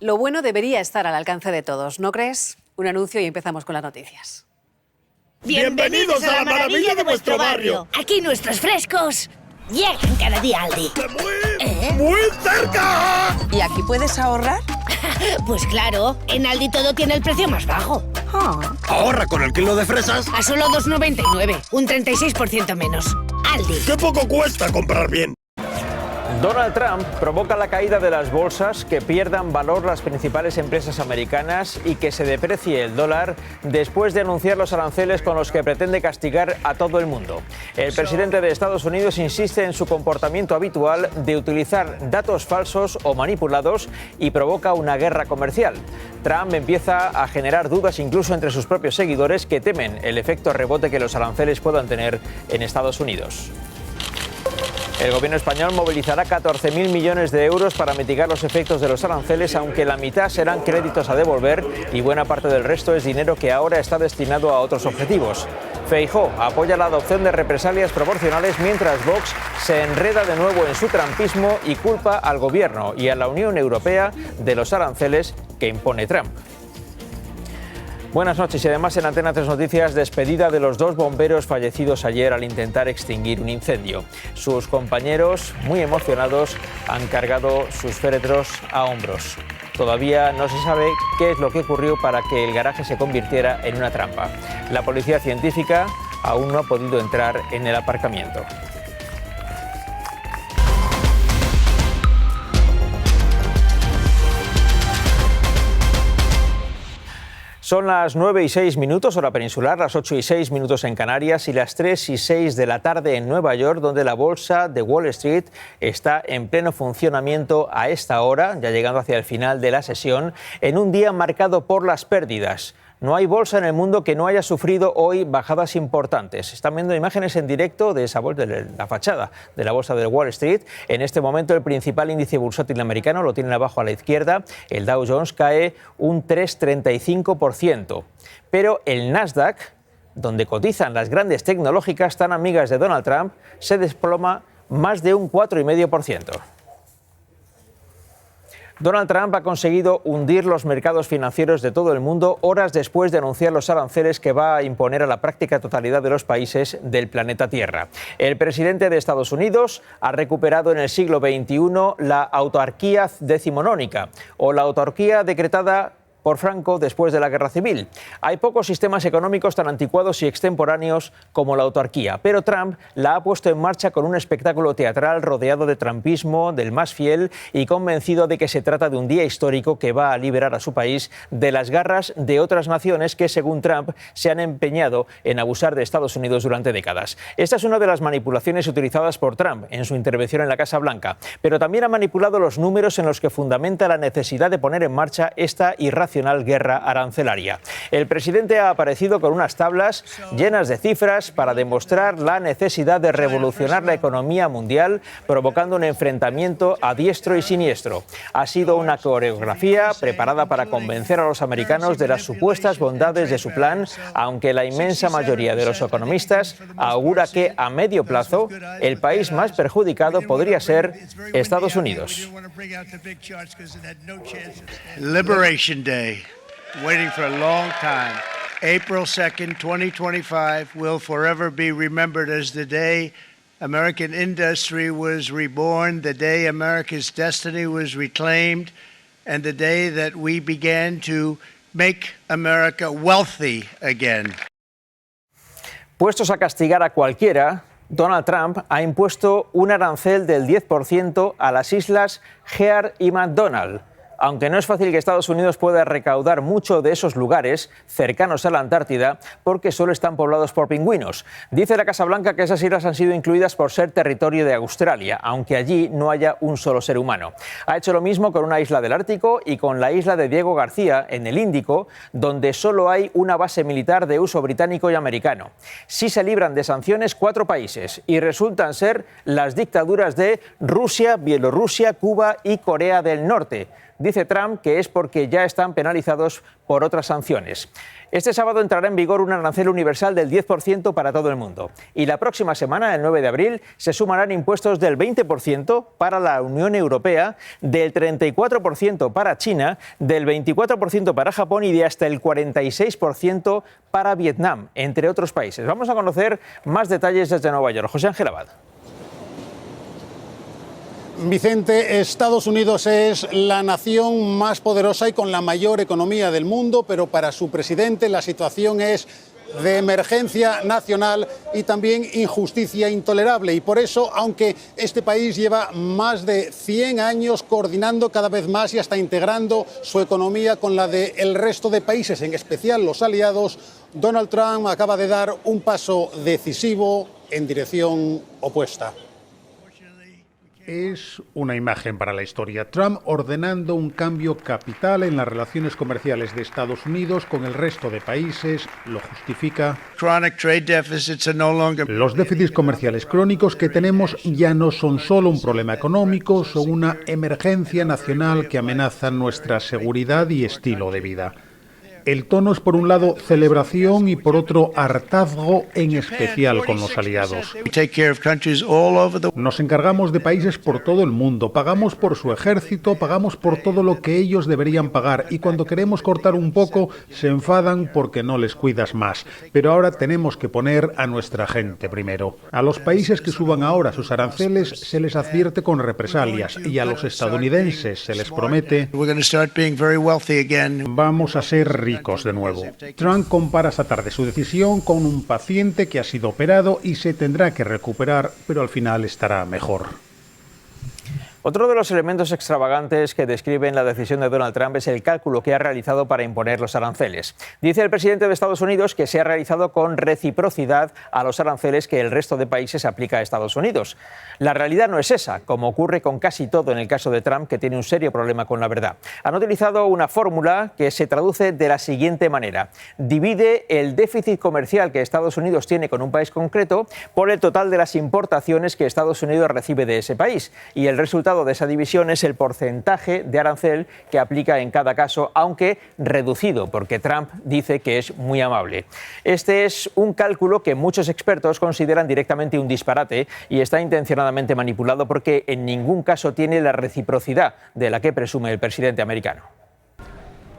Lo bueno debería estar al alcance de todos, ¿no crees? Un anuncio y empezamos con las noticias. ¡Bienvenidos a la maravilla de vuestro barrio! Aquí nuestros frescos llegan cada día al Aldi. ¡Muy cerca! ¿Y aquí puedes ahorrar? Pues claro, en Aldi todo tiene el precio más bajo. Ahorra con el kilo de fresas. A solo 2,99, un 36% menos. Aldi. ¡Qué poco cuesta comprar bien! Donald Trump provoca la caída de las bolsas, que pierdan valor las principales empresas americanas y que se deprecie el dólar después de anunciar los aranceles con los que pretende castigar a todo el mundo. El presidente de Estados Unidos insiste en su comportamiento habitual de utilizar datos falsos o manipulados y provoca una guerra comercial. Trump empieza a generar dudas incluso entre sus propios seguidores, que temen el efecto rebote que los aranceles puedan tener en Estados Unidos. El gobierno español movilizará 14.000 millones de euros para mitigar los efectos de los aranceles, aunque la mitad serán créditos a devolver y buena parte del resto es dinero que ahora está destinado a otros objetivos. Feijóo apoya la adopción de represalias proporcionales, mientras Vox se enreda de nuevo en su trumpismo y culpa al gobierno y a la Unión Europea de los aranceles que impone Trump. Buenas noches y además en Antena 3 Noticias, despedida de los 2 bomberos fallecidos ayer al intentar extinguir un incendio. Sus compañeros, muy emocionados, han cargado sus féretros a hombros. Todavía no se sabe qué es lo que ocurrió para que el garaje se convirtiera en una trampa. La policía científica aún no ha podido entrar en el aparcamiento. Son las 9:06, hora peninsular, las 8:06 en Canarias y las 3:06 de la tarde en Nueva York, donde la bolsa de Wall Street está en pleno funcionamiento a esta hora, ya llegando hacia el final de la sesión, en un día marcado por las pérdidas. No hay bolsa en el mundo que no haya sufrido hoy bajadas importantes. Están viendo imágenes en directo de esa bolsa, de la fachada de la bolsa de Wall Street. En este momento el principal índice bursátil americano lo tienen abajo a la izquierda. El Dow Jones cae un 3,35%. Pero el Nasdaq, donde cotizan las grandes tecnológicas tan amigas de Donald Trump, se desploma más de un 4,5%. Donald Trump ha conseguido hundir los mercados financieros de todo el mundo horas después de anunciar los aranceles que va a imponer a la práctica totalidad de los países del planeta Tierra. El presidente de Estados Unidos ha recuperado en el siglo XXI la autarquía decimonónica, o la autarquía decretada por Franco después de la Guerra Civil. Hay pocos sistemas económicos tan anticuados y extemporáneos como la autarquía, pero Trump la ha puesto en marcha con un espectáculo teatral rodeado de trumpismo del más fiel y convencido de que se trata de un día histórico que va a liberar a su país de las garras de otras naciones que, según Trump, se han empeñado en abusar de Estados Unidos durante décadas. Esta es una de las manipulaciones utilizadas por Trump en su intervención en la Casa Blanca, pero también ha manipulado los números en los que fundamenta la necesidad de poner en marcha esta irracional guerra arancelaria. El presidente ha aparecido con unas tablas llenas de cifras para demostrar la necesidad de revolucionar la economía mundial, provocando un enfrentamiento a diestro y siniestro. Ha sido una coreografía preparada para convencer a los americanos de las supuestas bondades de su plan, aunque la inmensa mayoría de los economistas augura que a medio plazo el país más perjudicado podría ser Estados Unidos. Liberation Day, waiting for a long time. April 2nd, 2025 will forever be remembered as the day American industry was reborn, the day America's destiny was reclaimed, and the day that we began to make America wealthy again. Puestos a castigar a cualquiera, Donald Trump ha impuesto un arancel del 10% a las islas Heard y McDonald. Aunque no es fácil que Estados Unidos pueda recaudar mucho de esos lugares cercanos a la Antártida porque solo están poblados por pingüinos. Dice la Casa Blanca que esas islas han sido incluidas por ser territorio de Australia, aunque allí no haya un solo ser humano. Ha hecho lo mismo con una isla del Ártico y con la isla de Diego García, en el Índico, donde solo hay una base militar de uso británico y americano. Sí se libran de sanciones 4 países y resultan ser las dictaduras de Rusia, Bielorrusia, Cuba y Corea del Norte. Dice Trump que es porque ya están penalizados por otras sanciones. Este sábado entrará en vigor un arancel universal del 10% para todo el mundo. Y la próxima semana, el 9 de abril, se sumarán impuestos del 20% para la Unión Europea, del 34% para China, del 24% para Japón y de hasta el 46% para Vietnam, entre otros países. Vamos a conocer más detalles desde Nueva York. José Ángel Abad. Vicente, Estados Unidos es la nación más poderosa y con la mayor economía del mundo, pero para su presidente la situación es de emergencia nacional y también injusticia intolerable. Y por eso, aunque este país lleva más de 100 años coordinando cada vez más y hasta integrando su economía con la del resto de países, en especial los aliados, Donald Trump acaba de dar un paso decisivo en dirección opuesta. Es una imagen para la historia. Trump ordenando un cambio capital en las relaciones comerciales de Estados Unidos con el resto de países. Lo justifica. Los déficits comerciales crónicos que tenemos ya no son solo un problema económico, son una emergencia nacional que amenaza nuestra seguridad y estilo de vida. El tono es, por un lado, celebración y, por otro, hartazgo, en especial con los aliados. Nos encargamos de países por todo el mundo, pagamos por su ejército, pagamos por todo lo que ellos deberían pagar, y cuando queremos cortar un poco, se enfadan porque no les cuidas más. Pero ahora tenemos que poner a nuestra gente primero. A los países que suban ahora sus aranceles se les advierte con represalias, y a los estadounidenses se les promete: vamos a ser ricos de nuevo. Trump compara esta tarde su decisión con un paciente que ha sido operado y se tendrá que recuperar, pero al final estará mejor. Otro de los elementos extravagantes que describen la decisión de Donald Trump es el cálculo que ha realizado para imponer los aranceles. Dice el presidente de Estados Unidos que se ha realizado con reciprocidad a los aranceles que el resto de países aplica a Estados Unidos. La realidad no es esa, como ocurre con casi todo en el caso de Trump, que tiene un serio problema con la verdad. Han utilizado una fórmula que se traduce de la siguiente manera: divide el déficit comercial que Estados Unidos tiene con un país concreto por el total de las importaciones que Estados Unidos recibe de ese país, y el resultado de esa división es el porcentaje de arancel que aplica en cada caso, aunque reducido, porque Trump dice que es muy amable. Este es un cálculo que muchos expertos consideran directamente un disparate y está intencionadamente manipulado porque en ningún caso tiene la reciprocidad de la que presume el presidente americano.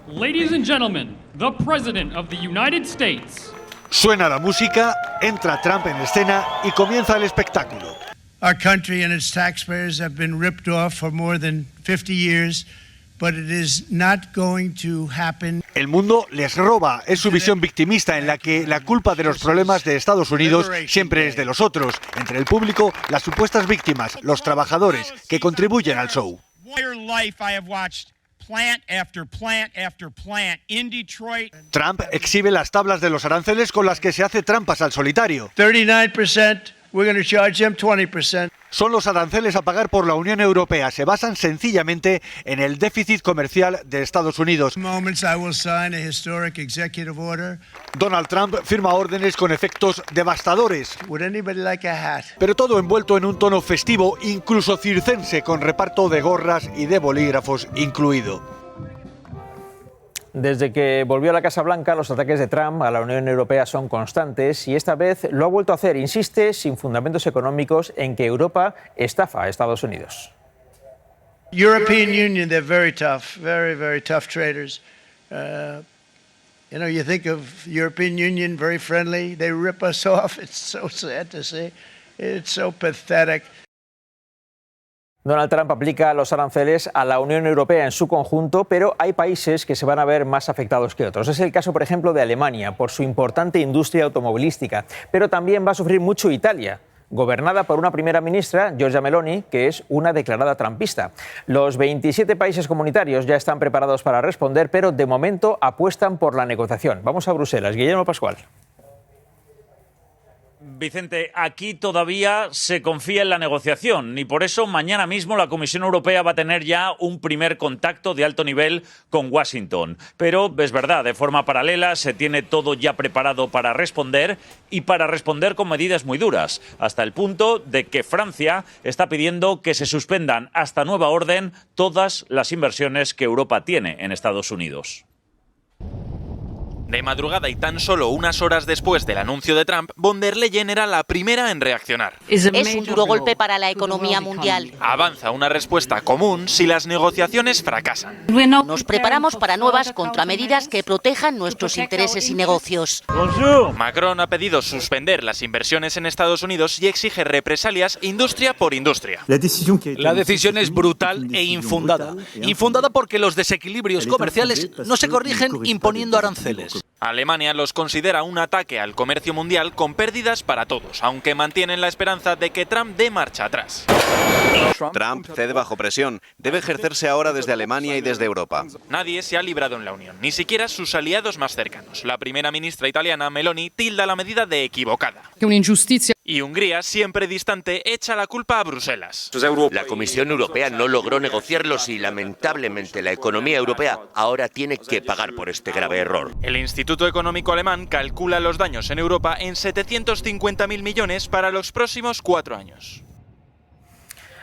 Ladies and gentlemen, the President of the United States. Suena la música, entra Trump en escena y comienza el espectáculo. Our country and its taxpayers have been ripped off for more than 50 years, but it is not going to happen. El mundo les roba, es su visión victimista en la que la culpa de los problemas de Estados Unidos siempre es de los otros, entre el público, las supuestas víctimas, los trabajadores que contribuyen al show. Trump exhibe las tablas de los aranceles con las que se hace trampas al solitario. 39%. We're going to charge them 20%. Son los aranceles a pagar por la Unión Europea. Se basan sencillamente en el déficit comercial de Estados Unidos. Donald Trump firma órdenes con efectos devastadores. Pero todo envuelto en un tono festivo, incluso circense, con reparto de gorras y de bolígrafos incluido. Desde que volvió a la Casa Blanca, los ataques de Trump a la Unión Europea son constantes y esta vez lo ha vuelto a hacer. Insiste, sin fundamentos económicos, en que Europa estafa a Estados Unidos. European Union, they're very tough, very tough traders. You think of European Union, very friendly. They rip us off. It's so sad to see. It's so pathetic. Donald Trump aplica los aranceles a la Unión Europea en su conjunto, pero hay países que se van a ver más afectados que otros. Es el caso, por ejemplo, de Alemania, por su importante industria automovilística, pero también va a sufrir mucho Italia, gobernada por una primera ministra, Giorgia Meloni, que es una declarada trumpista. Los 27 países comunitarios ya están preparados para responder, pero de momento apuestan por la negociación. Vamos a Bruselas. Guillermo Pascual. Vicente, aquí todavía se confía en la negociación y por eso mañana mismo la Comisión Europea va a tener ya un primer contacto de alto nivel con Washington. Pero es verdad, de forma paralela se tiene todo ya preparado para responder y para responder con medidas muy duras, hasta el punto de que Francia está pidiendo que se suspendan hasta nueva orden todas las inversiones que Europa tiene en Estados Unidos. De madrugada y tan solo unas horas después del anuncio de Trump, von der Leyen era la primera en reaccionar. Es un duro golpe para la economía mundial. Avanza una respuesta común si las negociaciones fracasan. Nos preparamos para nuevas contramedidas que protejan nuestros intereses y negocios. Macron ha pedido suspender las inversiones en Estados Unidos y exige represalias industria por industria. La decisión es brutal e infundada. Infundada porque los desequilibrios comerciales no se corrigen imponiendo aranceles. Alemania los considera un ataque al comercio mundial con pérdidas para todos, aunque mantienen la esperanza de que Trump dé marcha atrás. Trump cede bajo presión. Debe ejercerse ahora desde Alemania y desde Europa. Nadie se ha librado en la Unión, ni siquiera sus aliados más cercanos. La primera ministra italiana, Meloni, tilda la medida de equivocada. Y Hungría, siempre distante, echa la culpa a Bruselas. La Comisión Europea no logró negociarlos y, lamentablemente, la economía europea ahora tiene que pagar por este grave error. El Instituto Económico Alemán calcula los daños en Europa en 750.000 millones para los próximos 4 años.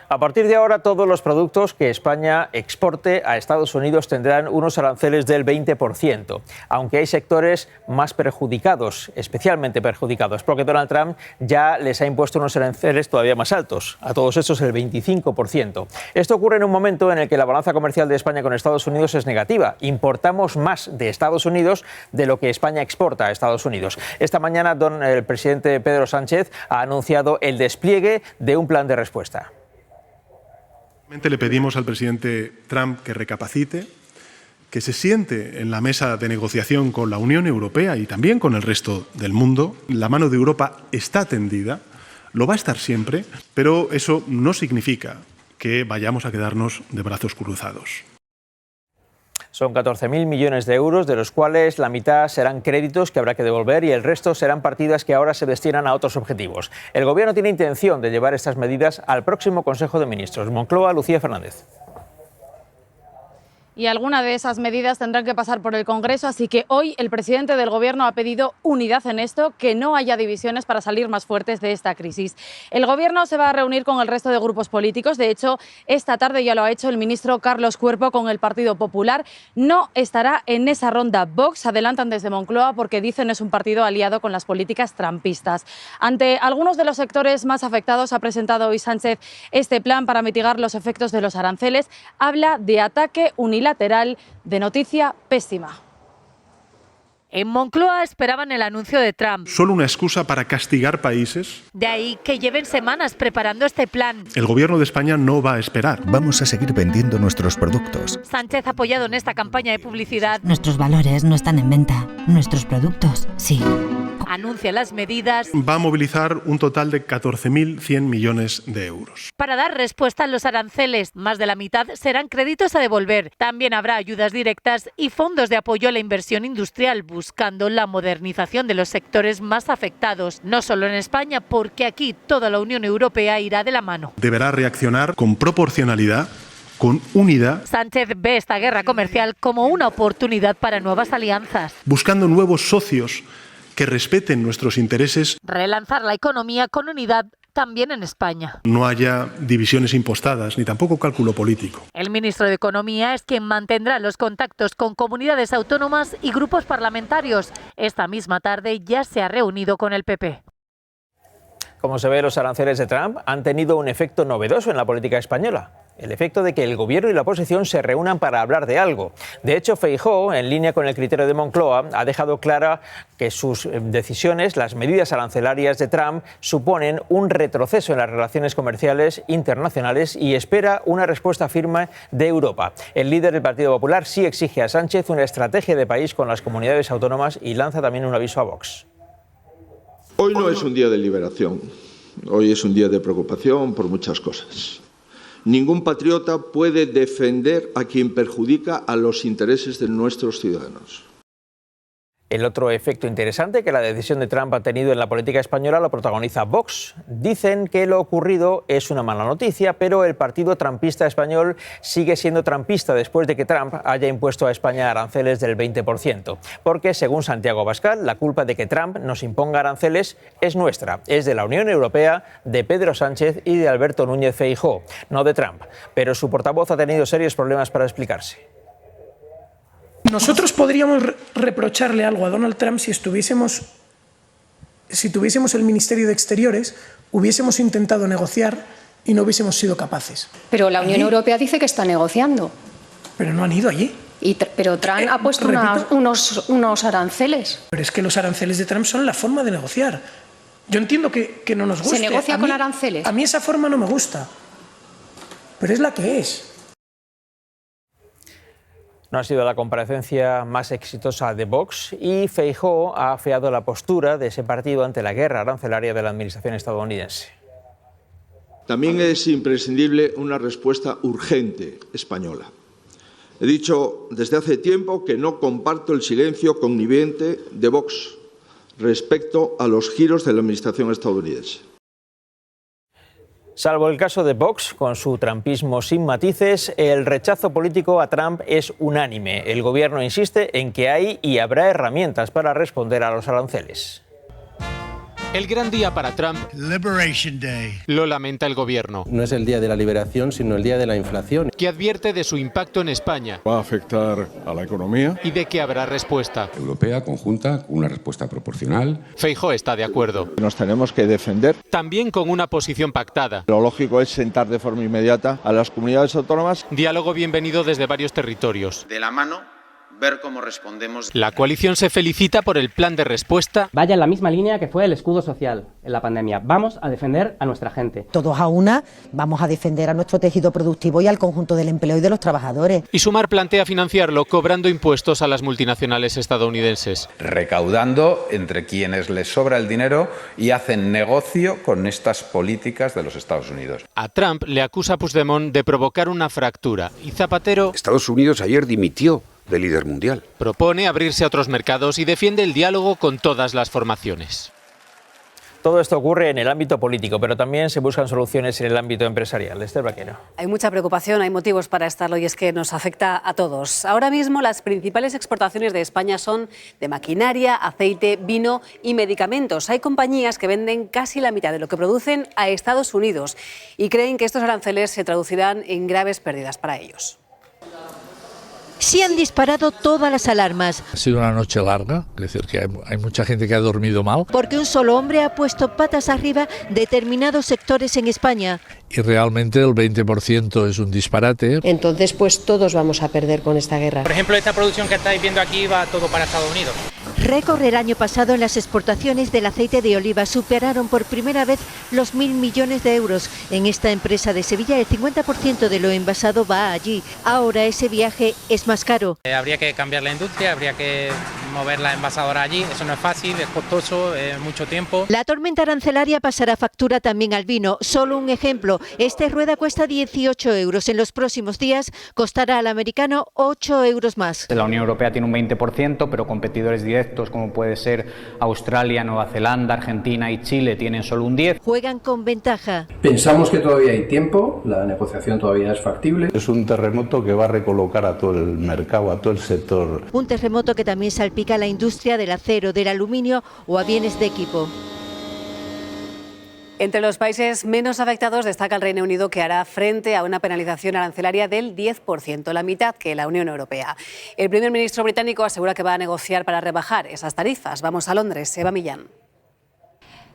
A partir de ahora, todos los productos que España exporte a Estados Unidos tendrán unos aranceles del 20%, aunque hay sectores más perjudicados, especialmente perjudicados, porque Donald Trump ya les ha impuesto unos aranceles todavía más altos, a todos estos el 25%. Esto ocurre en un momento en el que la balanza comercial de España con Estados Unidos es negativa. Importamos más de Estados Unidos de lo que España exporta a Estados Unidos. Esta mañana, el presidente Pedro Sánchez ha anunciado el despliegue de un plan de respuesta. Le pedimos al presidente Trump que recapacite, que se siente en la mesa de negociación con la Unión Europea y también con el resto del mundo. La mano de Europa está tendida, lo va a estar siempre, pero eso no significa que vayamos a quedarnos de brazos cruzados. Son 14.000 millones de euros, de los cuales la mitad serán créditos que habrá que devolver y el resto serán partidas que ahora se destinan a otros objetivos. El Gobierno tiene intención de llevar estas medidas al próximo Consejo de Ministros. Moncloa, Lucía Fernández. Y alguna de esas medidas tendrán que pasar por el Congreso, así que hoy el presidente del Gobierno ha pedido unidad en esto, que no haya divisiones para salir más fuertes de esta crisis. El Gobierno se va a reunir con el resto de grupos políticos, de hecho, esta tarde ya lo ha hecho el ministro Carlos Cuerpo con el Partido Popular. No estará en esa ronda Vox, adelantan desde Moncloa, porque dicen es un partido aliado con las políticas trumpistas. Ante algunos de los sectores más afectados ha presentado hoy Sánchez este plan para mitigar los efectos de los aranceles. Habla de ataque unilateral, de noticia pésima. En Moncloa esperaban el anuncio de Trump. Solo una excusa para castigar países. De ahí que lleven semanas preparando este plan. El Gobierno de España no va a esperar. Vamos a seguir vendiendo nuestros productos. Sánchez ha apoyado en esta campaña de publicidad. Nuestros valores no están en venta. Nuestros productos, sí. Anuncia las medidas. Va a movilizar un total de 14.100 millones de euros. Para dar respuesta a los aranceles, más de la mitad serán créditos a devolver. También habrá ayudas directas y fondos de apoyo a la inversión industrial, buscando la modernización de los sectores más afectados. No solo en España, porque aquí toda la Unión Europea irá de la mano. Deberá reaccionar con proporcionalidad, con unidad. Sánchez ve esta guerra comercial como una oportunidad para nuevas alianzas. Buscando nuevos socios que respeten nuestros intereses. Relanzar la economía con unidad también en España. No haya divisiones impostadas ni tampoco cálculo político. El ministro de Economía es quien mantendrá los contactos con comunidades autónomas y grupos parlamentarios. Esta misma tarde ya se ha reunido con el PP. Como se ve, los aranceles de Trump han tenido un efecto novedoso en la política española. El efecto de que el Gobierno y la oposición se reúnan para hablar de algo. De hecho, Feijóo, en línea con el criterio de Moncloa, ha dejado clara que sus decisiones, las medidas arancelarias de Trump, suponen un retroceso en las relaciones comerciales internacionales y espera una respuesta firme de Europa. El líder del Partido Popular sí exige a Sánchez una estrategia de país con las comunidades autónomas y lanza también un aviso a Vox. Hoy no es un día de liberación, hoy es un día de preocupación por muchas cosas. Ningún patriota puede defender a quien perjudica a los intereses de nuestros ciudadanos. El otro efecto interesante que la decisión de Trump ha tenido en la política española lo protagoniza Vox. Dicen que lo ocurrido es una mala noticia, pero el partido trampista español sigue siendo trampista después de que Trump haya impuesto a España aranceles del 20%. Porque, según Santiago Abascal, la culpa de que Trump nos imponga aranceles es nuestra, es de la Unión Europea, de Pedro Sánchez y de Alberto Núñez Feijóo, no de Trump. Pero su portavoz ha tenido serios problemas para explicarse. Nosotros podríamos reprocharle algo a Donald Trump si tuviésemos el Ministerio de Exteriores, hubiésemos intentado negociar y no hubiésemos sido capaces. Pero la Unión Europea dice que está negociando. Pero no han ido allí. Pero Trump ha puesto unos aranceles. Pero es que los aranceles de Trump son la forma de negociar. Yo entiendo que no nos guste. ¿Se negocia con aranceles? A mí esa forma no me gusta. Pero es la que es. No ha sido la comparecencia más exitosa de Vox y Feijóo ha afeado la postura de ese partido ante la guerra arancelaria de la administración estadounidense. También es imprescindible una respuesta urgente española. He dicho desde hace tiempo que no comparto el silencio connivente de Vox respecto a los giros de la administración estadounidense. Salvo el caso de Vox, con su trumpismo sin matices, el rechazo político a Trump es unánime. El gobierno insiste en que hay y habrá herramientas para responder a los aranceles. El gran día para Trump, Liberation Day, lo lamenta el gobierno. No es el día de la liberación, sino el día de la inflación. Que advierte de su impacto en España. Va a afectar a la economía. Y de que habrá respuesta. Europea conjunta con una respuesta proporcional. Feijóo está de acuerdo. Nos tenemos que defender. También con una posición pactada. Lo lógico es sentar de forma inmediata a las comunidades autónomas. Diálogo bienvenido desde varios territorios. De la mano, ver cómo respondemos. La coalición se felicita por el plan de respuesta. Vaya en la misma línea que fue el escudo social en la pandemia. Vamos a defender a nuestra gente. Todos a una vamos a defender a nuestro tejido productivo y al conjunto del empleo y de los trabajadores. Y Sumar plantea financiarlo cobrando impuestos a las multinacionales estadounidenses. Recaudando entre quienes les sobra el dinero y hacen negocio con estas políticas de los Estados Unidos. A Trump le acusa Puigdemont de provocar una fractura y Zapatero... Estados Unidos ayer dimitió de líder mundial. Propone abrirse a otros mercados y defiende el diálogo con todas las formaciones. Todo esto ocurre en el ámbito político, pero también se buscan soluciones en el ámbito empresarial. Esther Vaquero. Hay mucha preocupación, hay motivos para estarlo y es que nos afecta a todos. Ahora mismo las principales exportaciones de España son de maquinaria, aceite, vino y medicamentos. Hay compañías que venden casi la mitad de lo que producen a Estados Unidos y creen que estos aranceles se traducirán en graves pérdidas para ellos. Se han disparado todas las alarmas. Ha sido una noche larga, es decir, que hay mucha gente que ha dormido mal. Porque un solo hombre ha puesto patas arriba determinados sectores en España. Y realmente el 20% es un disparate. Entonces, pues todos vamos a perder con esta guerra. Por ejemplo, esta producción que estáis viendo aquí va todo para Estados Unidos. Récord el año pasado en las exportaciones del aceite de oliva. Superaron por primera vez los 1.000 millones de euros. En esta empresa de Sevilla el 50% de lo envasado va allí. Ahora ese viaje es más caro. Habría que cambiar la industria, habría que mover la envasadora allí. Eso no es fácil, es costoso, es mucho tiempo. La tormenta arancelaria pasará factura también al vino. Solo un ejemplo. Este rueda cuesta 18 euros. En los próximos días costará al americano 8 euros más. La Unión Europea tiene un 20%, pero competidores directos como puede ser Australia, Nueva Zelanda, Argentina y Chile tienen solo un 10%. Juegan con ventaja. Pensamos que todavía hay tiempo, la negociación todavía es factible. Es un terremoto que va a recolocar a todo el mercado, a todo el sector. Un terremoto que también salpica a la industria del acero, del aluminio o a bienes de equipo. Entre los países menos afectados destaca el Reino Unido, que hará frente a una penalización arancelaria del 10%, la mitad que la Unión Europea. El primer ministro británico asegura que va a negociar para rebajar esas tarifas. Vamos a Londres, Eva Millán.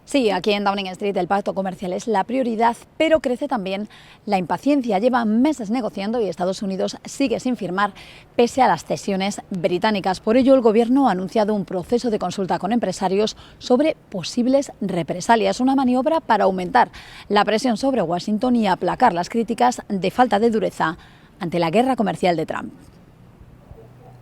Sí, aquí en Downing Street el pacto comercial es la prioridad, pero crece también la impaciencia. Llevan meses negociando y Estados Unidos sigue sin firmar, pese a las cesiones británicas. Por ello, el Gobierno ha anunciado un proceso de consulta con empresarios sobre posibles represalias, una maniobra para aumentar la presión sobre Washington y aplacar las críticas de falta de dureza ante la guerra comercial de Trump.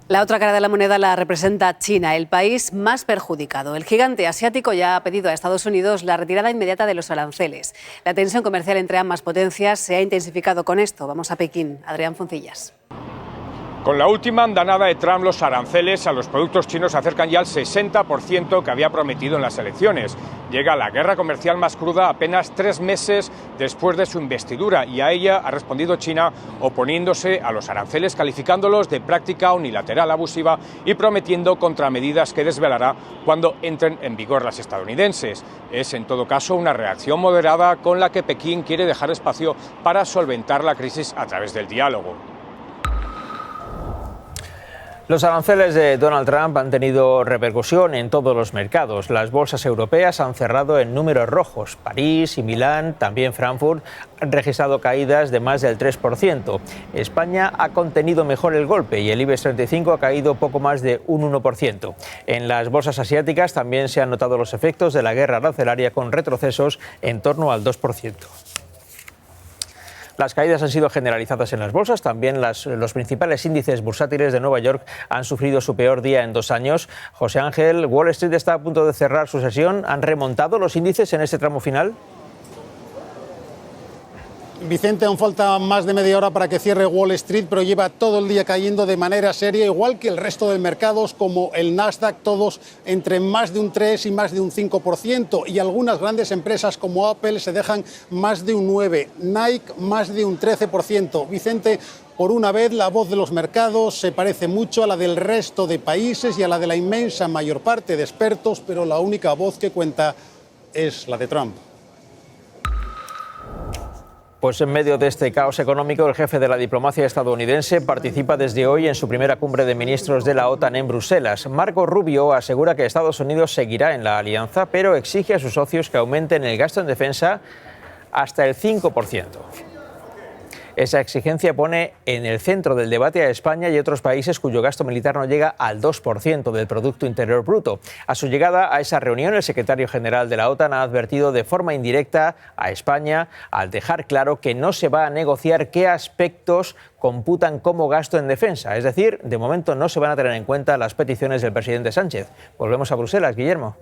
La otra cara de la moneda la representa China, el país más perjudicado. El gigante asiático ya ha pedido a Estados Unidos la retirada inmediata de los aranceles. La tensión comercial entre ambas potencias se ha intensificado con esto. Vamos a Pekín. Adrián Foncillas. Con la última andanada de Trump, los aranceles a los productos chinos se acercan ya al 60% que había prometido en las elecciones. Llega la guerra comercial más cruda apenas 3 meses después de su investidura y a ella ha respondido China oponiéndose a los aranceles, calificándolos de práctica unilateral abusiva y prometiendo contramedidas que desvelará cuando entren en vigor las estadounidenses. Es en todo caso una reacción moderada con la que Pekín quiere dejar espacio para solventar la crisis a través del diálogo. Los aranceles de Donald Trump han tenido repercusión en todos los mercados. Las bolsas europeas han cerrado en números rojos. París y Milán, también Frankfurt, han registrado caídas de más del 3%. España ha contenido mejor el golpe y el IBEX 35 ha caído poco más de un 1%. En las bolsas asiáticas también se han notado los efectos de la guerra arancelaria con retrocesos en torno al 2%. Las caídas han sido generalizadas en las bolsas. También los principales índices bursátiles de Nueva York han sufrido su peor día en 2 años. José Ángel, Wall Street está a punto de cerrar su sesión. ¿Han remontado los índices en este tramo final? Vicente, aún falta más de media hora para que cierre Wall Street, pero lleva todo el día cayendo de manera seria, igual que el resto de mercados, como el Nasdaq, todos entre más de un 3 y más de un 5%, y algunas grandes empresas como Apple se dejan más de un 9%, Nike más de un 13%. Vicente, por una vez la voz de los mercados se parece mucho a la del resto de países y a la de la inmensa mayor parte de expertos, pero la única voz que cuenta es la de Trump. Pues en medio de este caos económico, el jefe de la diplomacia estadounidense participa desde hoy en su primera cumbre de ministros de la OTAN en Bruselas. Marco Rubio asegura que Estados Unidos seguirá en la alianza, pero exige a sus socios que aumenten el gasto en defensa hasta el 5%. Esa exigencia pone en el centro del debate a España y otros países cuyo gasto militar no llega al 2% del Producto Interior Bruto. A su llegada a esa reunión, el secretario general de la OTAN ha advertido de forma indirecta a España al dejar claro que no se va a negociar qué aspectos computan como gasto en defensa. Es decir, de momento no se van a tener en cuenta las peticiones del presidente Sánchez. Volvemos a Bruselas, Guillermo.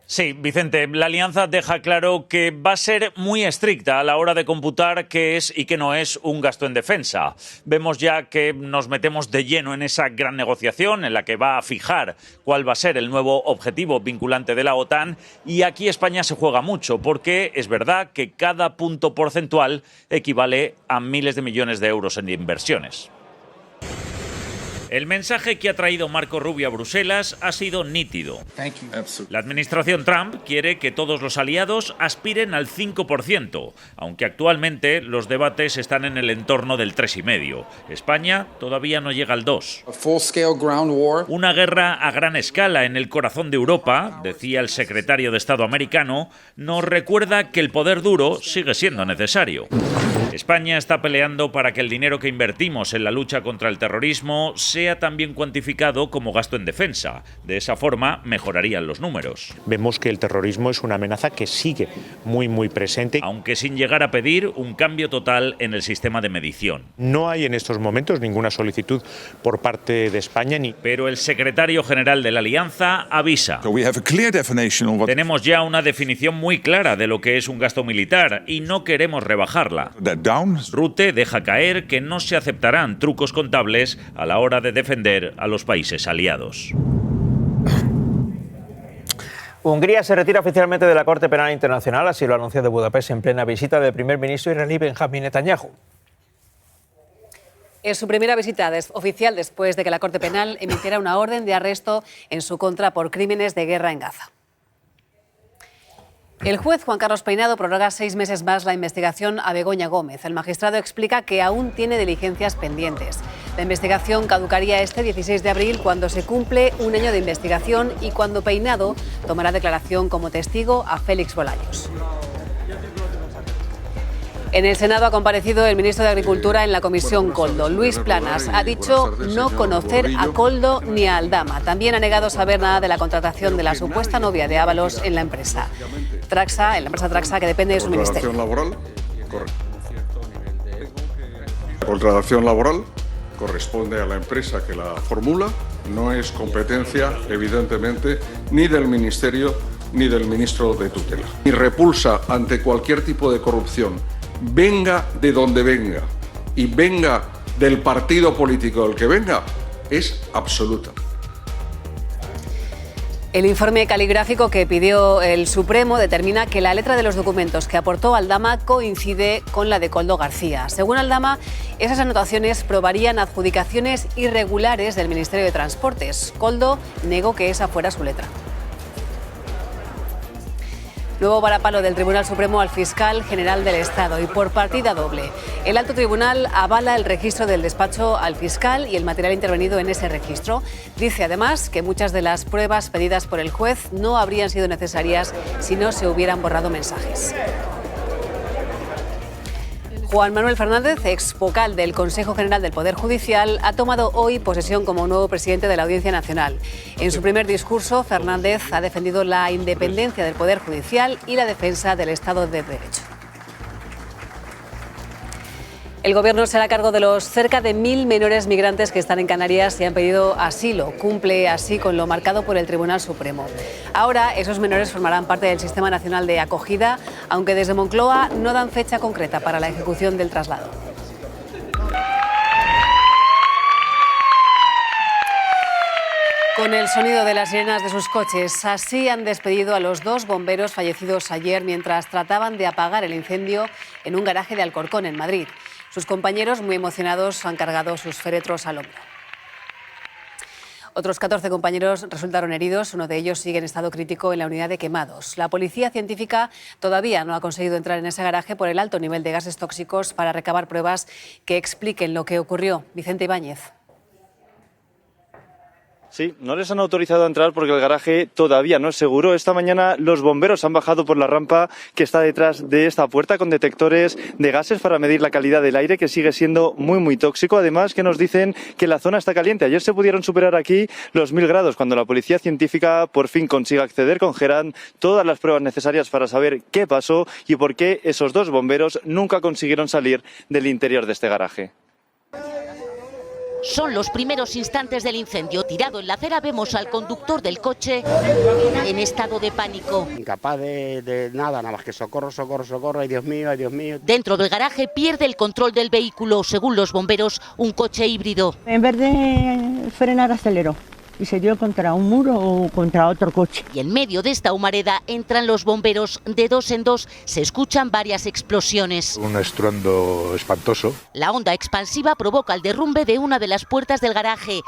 Sí, Vicente, la alianza deja claro que va a ser muy estricta a la hora de computar qué es y qué no es un gasto en defensa. Vemos ya que nos metemos de lleno en esa gran negociación en la que va a fijar cuál va a ser el nuevo objetivo vinculante de la OTAN, y aquí España se juega mucho porque es verdad que cada punto porcentual equivale a miles de millones de euros en inversiones. El mensaje que ha traído Marco Rubio a Bruselas ha sido nítido. La administración Trump quiere que todos los aliados aspiren al 5%, aunque actualmente los debates están en el entorno del 3,5%. España todavía no llega al 2%. Una guerra a gran escala en el corazón de Europa, decía el secretario de Estado americano, nos recuerda que el poder duro sigue siendo necesario. España está peleando para que el dinero que invertimos en la lucha contra el terrorismo sea también cuantificado como gasto en defensa. De esa forma mejorarían los números. Vemos que el terrorismo es una amenaza que sigue muy presente. Aunque sin llegar a pedir un cambio total en el sistema de medición. No hay en estos momentos ninguna solicitud por parte de España ni... Pero el secretario general de la Alianza avisa. Tenemos ya una definición muy clara de lo que es un gasto militar y no queremos rebajarla. Rutte deja caer que no se aceptarán trucos contables a la hora de defender a los países aliados. Hungría se retira oficialmente de la Corte Penal Internacional, así lo ha anunciado Budapest en plena visita del primer ministro israelí Benjamín Netanyahu. Es su primera visita oficial después de que la Corte Penal emitiera una orden de arresto en su contra por crímenes de guerra en Gaza. El juez Juan Carlos Peinado prorroga 6 meses más la investigación a Begoña Gómez. El magistrado explica que aún tiene diligencias pendientes. La investigación caducaría este 16 de abril cuando se cumple un año de investigación y cuando Peinado tomará declaración como testigo a Félix Bolaños. En el Senado ha comparecido el ministro de Agricultura en la comisión Koldo. Luis Planas ha dicho no conocer a Koldo ni a Aldama. También ha negado saber nada de la contratación de la supuesta novia de Ábalos en la empresa Traxa, que depende de su ministerio. La contratación laboral corresponde a la empresa que la formula, no es competencia, evidentemente, ni del ministerio ni del ministro de tutela. Mi repulsa ante cualquier tipo de corrupción, venga de donde venga y venga del partido político del que venga es absoluta. El informe caligráfico que pidió el Supremo determina que la letra de los documentos que aportó Aldama coincide con la de Koldo García. Según Aldama, esas anotaciones probarían adjudicaciones irregulares del Ministerio de Transportes. Koldo negó que esa fuera su letra. Nuevo varapalo del Tribunal Supremo al fiscal general del Estado y por partida doble. El alto tribunal avala el registro del despacho al fiscal y el material intervenido en ese registro. Dice además que muchas de las pruebas pedidas por el juez no habrían sido necesarias si no se hubieran borrado mensajes. Juan Manuel Fernández, ex vocal del Consejo General del Poder Judicial, ha tomado hoy posesión como nuevo presidente de la Audiencia Nacional. En su primer discurso, Fernández ha defendido la independencia del Poder Judicial y la defensa del Estado de Derecho. El Gobierno se hará cargo de los cerca de 1.000 menores migrantes que están en Canarias y han pedido asilo. Cumple así con lo marcado por el Tribunal Supremo. Ahora, esos menores formarán parte del Sistema Nacional de Acogida, aunque desde Moncloa no dan fecha concreta para la ejecución del traslado. Con el sonido de las sirenas de sus coches, así han despedido a los 2 bomberos fallecidos ayer mientras trataban de apagar el incendio en un garaje de Alcorcón, en Madrid. Sus compañeros, muy emocionados, han cargado sus féretros al hombro. Otros 14 compañeros resultaron heridos, uno de ellos sigue en estado crítico en la unidad de quemados. La policía científica todavía no ha conseguido entrar en ese garaje por el alto nivel de gases tóxicos para recabar pruebas que expliquen lo que ocurrió. Vicente Ibáñez. Sí, no les han autorizado a entrar porque el garaje todavía no es seguro. Esta mañana los bomberos han bajado por la rampa que está detrás de esta puerta con detectores de gases para medir la calidad del aire, que sigue siendo muy tóxico. Además, que nos dicen que la zona está caliente. Ayer se pudieron superar aquí los 1000 grados cuando la policía científica por fin consiga acceder con Gerán todas las pruebas necesarias para saber qué pasó y por qué esos 2 bomberos nunca consiguieron salir del interior de este garaje. Son los primeros instantes del incendio. Tirado en la acera vemos al conductor del coche en estado de pánico. Incapaz de nada más que socorro, ay Dios mío, ay Dios mío. Dentro del garaje pierde el control del vehículo, según los bomberos, un coche híbrido. En vez de frenar aceleró y se dio contra un muro o contra otro coche. Y en medio de esta humareda entran los bomberos. De 2 en 2 se escuchan varias explosiones. Un estruendo espantoso. La onda expansiva provoca el derrumbe de una de las puertas del garaje.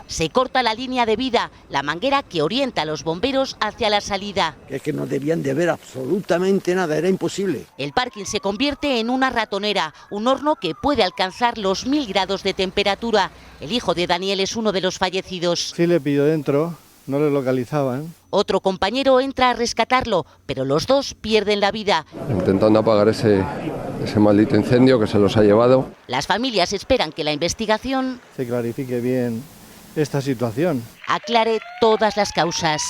Se corta la línea de vida, la manguera que orienta a los bomberos hacia la salida. Es que no debían de ver absolutamente nada, era imposible. El parking se convierte en una ratonera, un horno que puede alcanzar los 1000 grados de temperatura. El hijo de Daniel es uno de los fallecidos. Sí le pilló dentro, no le localizaban. Otro compañero entra a rescatarlo, pero los 2 pierden la vida. Intentando apagar ese maldito incendio que se los ha llevado. Las familias esperan que la investigación se clarifique bien esta situación. Aclare todas las causas.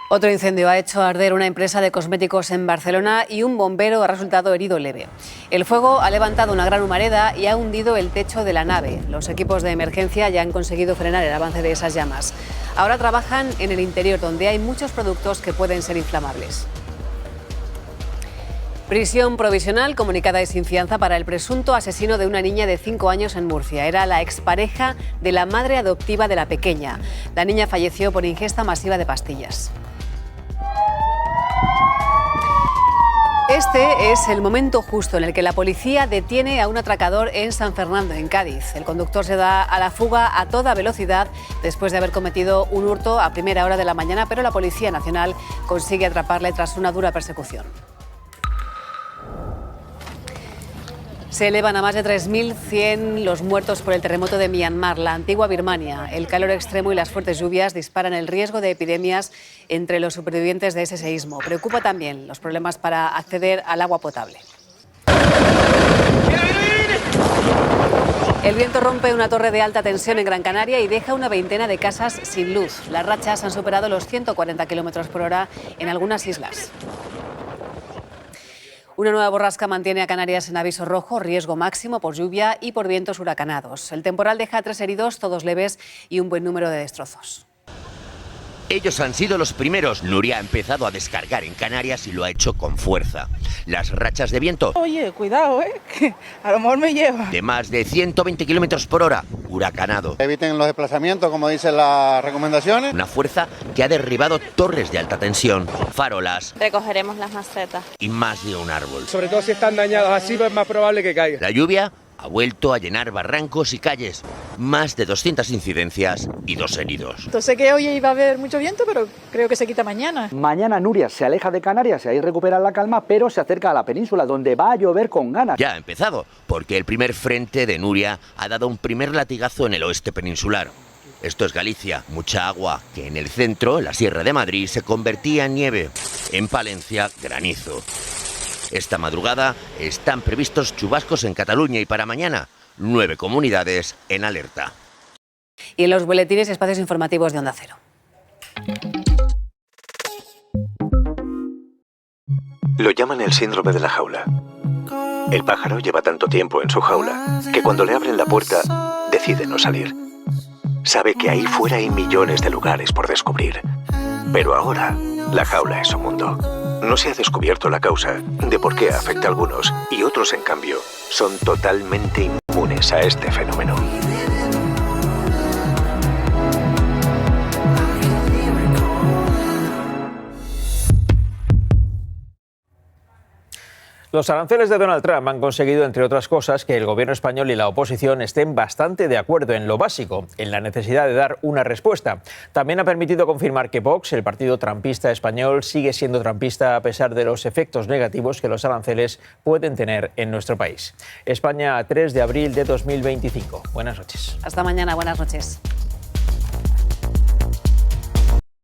Otro incendio ha hecho arder una empresa de cosméticos en Barcelona y un bombero ha resultado herido leve. El fuego ha levantado una gran humareda y ha hundido el techo de la nave. Los equipos de emergencia ya han conseguido frenar el avance de esas llamas. Ahora trabajan en el interior, donde hay muchos productos que pueden ser inflamables. Prisión provisional comunicada y sin fianza para el presunto asesino de una niña de 5 años en Murcia. Era la expareja de la madre adoptiva de la pequeña. La niña falleció por ingesta masiva de pastillas. Este es el momento justo en el que la policía detiene a un atracador en San Fernando, en Cádiz. El conductor se da a la fuga a toda velocidad después de haber cometido un hurto a primera hora de la mañana, pero la Policía Nacional consigue atraparle tras una dura persecución. Se elevan a más de 3.100 los muertos por el terremoto de Myanmar, la antigua Birmania. El calor extremo y las fuertes lluvias disparan el riesgo de epidemias entre los supervivientes de ese seísmo. Preocupa también los problemas para acceder al agua potable. El viento rompe una torre de alta tensión en Gran Canaria y deja una veintena de casas sin luz. Las rachas han superado los 140 km por hora en algunas islas. Una nueva borrasca mantiene a Canarias en aviso rojo, riesgo máximo por lluvia y por vientos huracanados. El temporal deja 3 heridos, todos leves, y un buen número de destrozos. Ellos han sido los primeros. Nuria ha empezado a descargar en Canarias y lo ha hecho con fuerza. Las rachas de viento... Oye, cuidado, que a lo mejor me lleva. ...de más de 120 kilómetros por hora, huracanado. Eviten los desplazamientos, como dicen las recomendaciones. Una fuerza que ha derribado torres de alta tensión, farolas... Recogeremos las macetas. ...y más de un árbol. Sobre todo si están dañados así, es más probable que caiga. La lluvia ha vuelto a llenar barrancos y calles. Más de 200 incidencias y 2 heridos. Entonces que hoy iba a haber mucho viento, pero creo que se quita mañana. Mañana Nuria se aleja de Canarias y ahí recupera la calma, pero se acerca a la península, donde va a llover con ganas. Ya ha empezado, porque el primer frente de Nuria ha dado un primer latigazo en el oeste peninsular. Esto es Galicia, mucha agua, que en el centro, en la Sierra de Madrid, se convertía en nieve. En Palencia, granizo. Esta madrugada están previstos chubascos en Cataluña y para mañana 9 comunidades en alerta. Y en los boletines y espacios informativos de Onda Cero. Lo llaman el síndrome de la jaula. El pájaro lleva tanto tiempo en su jaula que cuando le abren la puerta decide no salir. Sabe que ahí fuera hay millones de lugares por descubrir. Pero ahora, la jaula es su mundo. No se ha descubierto la causa de por qué afecta a algunos y otros, en cambio, son totalmente inmunes a este fenómeno. Los aranceles de Donald Trump han conseguido, entre otras cosas, que el gobierno español y la oposición estén bastante de acuerdo en lo básico, en la necesidad de dar una respuesta. También ha permitido confirmar que Vox, el partido trumpista español, sigue siendo trumpista a pesar de los efectos negativos que los aranceles pueden tener en nuestro país. España, 3 de abril de 2025. Buenas noches. Hasta mañana, buenas noches.